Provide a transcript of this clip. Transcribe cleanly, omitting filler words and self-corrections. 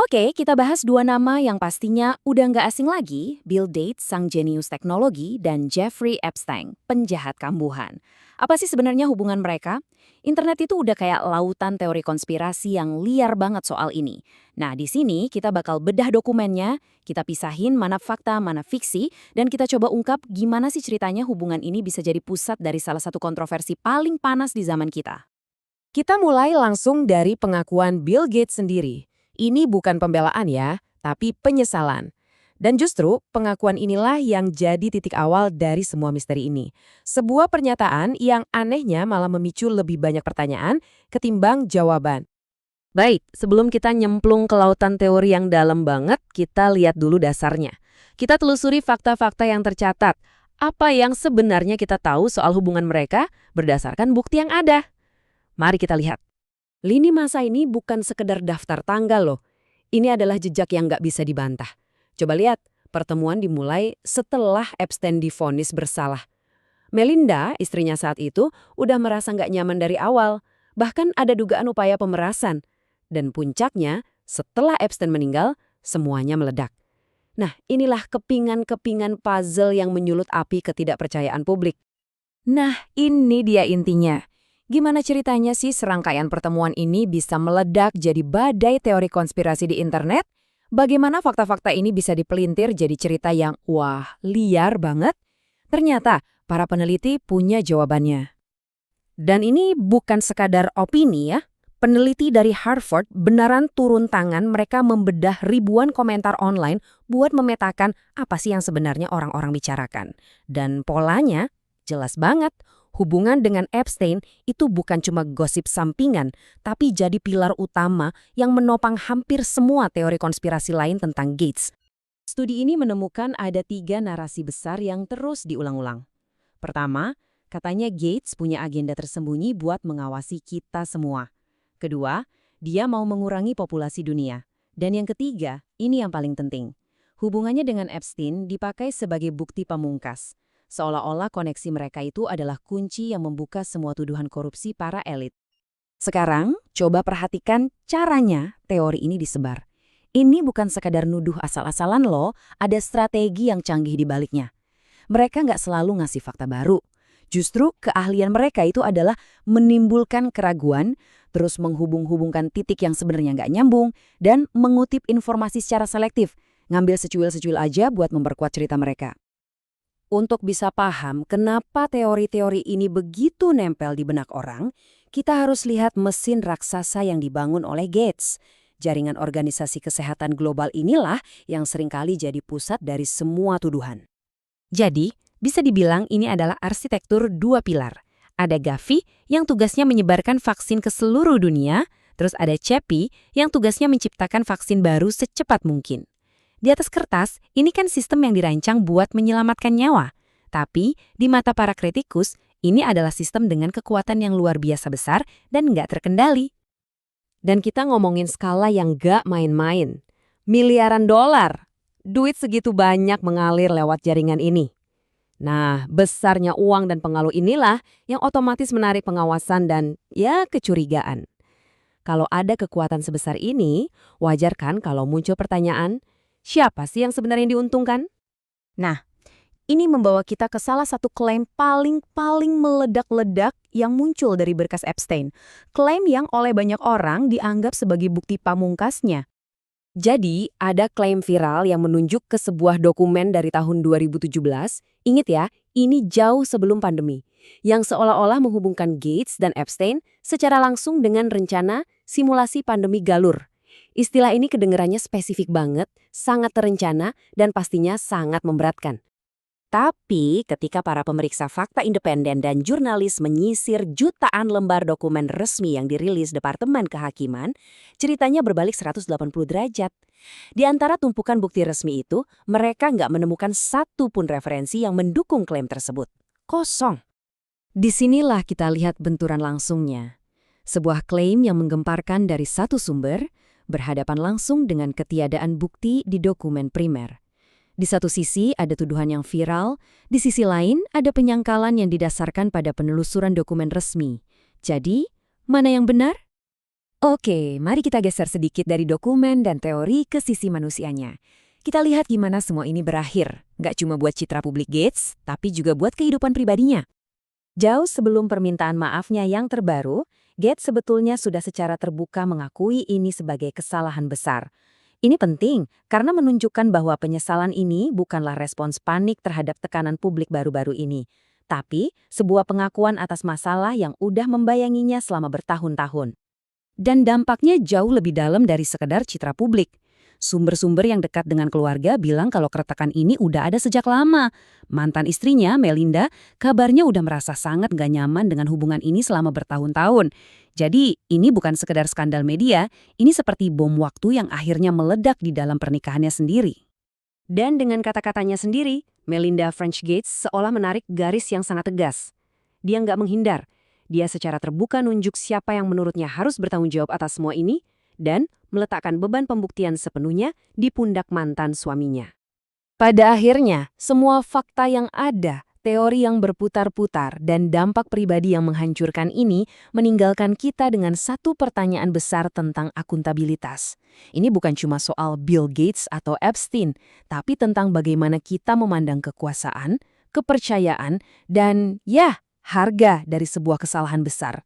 Oke, kita bahas dua nama yang pastinya udah nggak asing lagi, Bill Gates, sang jenius teknologi, dan Jeffrey Epstein, penjahat kambuhan. Apa sih sebenarnya hubungan mereka? Internet itu udah kayak lautan teori konspirasi yang liar banget soal ini. Nah, di sini kita bakal bedah dokumennya, kita pisahin mana fakta, mana fiksi, dan kita coba ungkap gimana sih ceritanya hubungan ini bisa jadi pusat dari salah satu kontroversi paling panas di zaman kita. Kita mulai langsung dari pengakuan Bill Gates sendiri. Ini bukan pembelaan ya, tapi penyesalan. Dan justru pengakuan inilah yang jadi titik awal dari semua misteri ini. Sebuah pernyataan yang anehnya malah memicu lebih banyak pertanyaan ketimbang jawaban. Baik, sebelum kita nyemplung ke lautan teori yang dalam banget, kita lihat dulu dasarnya. Kita telusuri fakta-fakta yang tercatat. Apa yang sebenarnya kita tahu soal hubungan mereka berdasarkan bukti yang ada. Mari kita lihat. Lini masa ini bukan sekedar daftar tanggal loh. Ini adalah jejak yang nggak bisa dibantah. Coba lihat, pertemuan dimulai setelah Epstein divonis bersalah. Melinda, istrinya saat itu, udah merasa nggak nyaman dari awal. Bahkan ada dugaan upaya pemerasan. Dan puncaknya, setelah Epstein meninggal, semuanya meledak. Nah, inilah kepingan-kepingan puzzle yang menyulut api ketidakpercayaan publik. Nah, ini dia intinya. Gimana ceritanya sih serangkaian pertemuan ini bisa meledak jadi badai teori konspirasi di internet? Bagaimana fakta-fakta ini bisa dipelintir jadi cerita yang wah, liar banget? Ternyata para peneliti punya jawabannya. Dan ini bukan sekadar opini ya. Peneliti dari Harvard beneran turun tangan mereka membedah ribuan komentar online buat memetakan apa sih yang sebenarnya orang-orang bicarakan. Dan polanya jelas banget. Hubungan dengan Epstein itu bukan cuma gosip sampingan, tapi jadi pilar utama yang menopang hampir semua teori konspirasi lain tentang Gates. Studi ini menemukan ada 3 narasi besar yang terus diulang-ulang. Pertama, katanya Gates punya agenda tersembunyi buat mengawasi kita semua. Kedua, dia mau mengurangi populasi dunia. Dan yang ketiga, ini yang paling penting. Hubungannya dengan Epstein dipakai sebagai bukti pamungkas. Seolah-olah koneksi mereka itu adalah kunci yang membuka semua tuduhan korupsi para elit. Sekarang, coba perhatikan caranya teori ini disebar. Ini bukan sekadar nuduh asal-asalan loh, ada strategi yang canggih di baliknya. Mereka nggak selalu ngasih fakta baru. Justru keahlian mereka itu adalah menimbulkan keraguan, terus menghubung-hubungkan titik yang sebenarnya nggak nyambung, dan mengutip informasi secara selektif, ngambil secuil-secuil aja buat memperkuat cerita mereka. Untuk bisa paham kenapa teori-teori ini begitu nempel di benak orang, kita harus lihat mesin raksasa yang dibangun oleh Gates. Jaringan organisasi kesehatan global inilah yang seringkali jadi pusat dari semua tuduhan. Jadi, bisa dibilang ini adalah arsitektur 2 pilar. Ada Gavi yang tugasnya menyebarkan vaksin ke seluruh dunia, terus ada Cepi yang tugasnya menciptakan vaksin baru secepat mungkin. Di atas kertas, ini kan sistem yang dirancang buat menyelamatkan nyawa. Tapi, di mata para kritikus, ini adalah sistem dengan kekuatan yang luar biasa besar dan nggak terkendali. Dan kita ngomongin skala yang nggak main-main. Miliaran dolar. Duit segitu banyak mengalir lewat jaringan ini. Nah, besarnya uang dan pengaruh inilah yang otomatis menarik pengawasan dan, ya, kecurigaan. Kalau ada kekuatan sebesar ini, wajar kan kalau muncul pertanyaan, siapa sih yang sebenarnya diuntungkan? Nah, ini membawa kita ke salah satu klaim paling meledak-ledak yang muncul dari berkas Epstein. Klaim yang oleh banyak orang dianggap sebagai bukti pamungkasnya. Jadi, ada klaim viral yang menunjuk ke sebuah dokumen dari tahun 2017. Ingat ya, ini jauh sebelum pandemi. Yang seolah-olah menghubungkan Gates dan Epstein secara langsung dengan rencana simulasi pandemi galur. Istilah ini kedengarannya spesifik banget, sangat terencana, dan pastinya sangat memberatkan. Tapi ketika para pemeriksa fakta independen dan jurnalis menyisir jutaan lembar dokumen resmi yang dirilis Departemen Kehakiman, ceritanya berbalik 180 derajat. Di antara tumpukan bukti resmi itu, mereka nggak menemukan satu pun referensi yang mendukung klaim tersebut. Kosong. Disinilah kita lihat benturan langsungnya. Sebuah klaim yang menggemparkan dari satu sumber, berhadapan langsung dengan ketiadaan bukti di dokumen primer. Di satu sisi ada tuduhan yang viral, di sisi lain ada penyangkalan yang didasarkan pada penelusuran dokumen resmi. Jadi, mana yang benar? Oke, mari kita geser sedikit dari dokumen dan teori ke sisi manusianya. Kita lihat gimana semua ini berakhir. Nggak cuma buat citra publik Gates, tapi juga buat kehidupan pribadinya. Jauh sebelum permintaan maafnya yang terbaru, Gates sebetulnya sudah secara terbuka mengakui ini sebagai kesalahan besar. Ini penting karena menunjukkan bahwa penyesalan ini bukanlah respons panik terhadap tekanan publik baru-baru ini, tapi sebuah pengakuan atas masalah yang udah membayanginya selama bertahun-tahun. Dan dampaknya jauh lebih dalam dari sekedar citra publik. Sumber-sumber yang dekat dengan keluarga bilang kalau keretakan ini udah ada sejak lama. Mantan istrinya, Melinda, kabarnya udah merasa sangat gak nyaman dengan hubungan ini selama bertahun-tahun. Jadi, ini bukan sekedar skandal media, ini seperti bom waktu yang akhirnya meledak di dalam pernikahannya sendiri. Dan dengan kata-katanya sendiri, Melinda French Gates seolah menarik garis yang sangat tegas. Dia nggak menghindar. Dia secara terbuka nunjuk siapa yang menurutnya harus bertanggung jawab atas semua ini, dan meletakkan beban pembuktian sepenuhnya di pundak mantan suaminya. Pada akhirnya, semua fakta yang ada, teori yang berputar-putar, dan dampak pribadi yang menghancurkan ini meninggalkan kita dengan satu pertanyaan besar tentang akuntabilitas. Ini bukan cuma soal Bill Gates atau Epstein, tapi tentang bagaimana kita memandang kekuasaan, kepercayaan, dan harga dari sebuah kesalahan besar.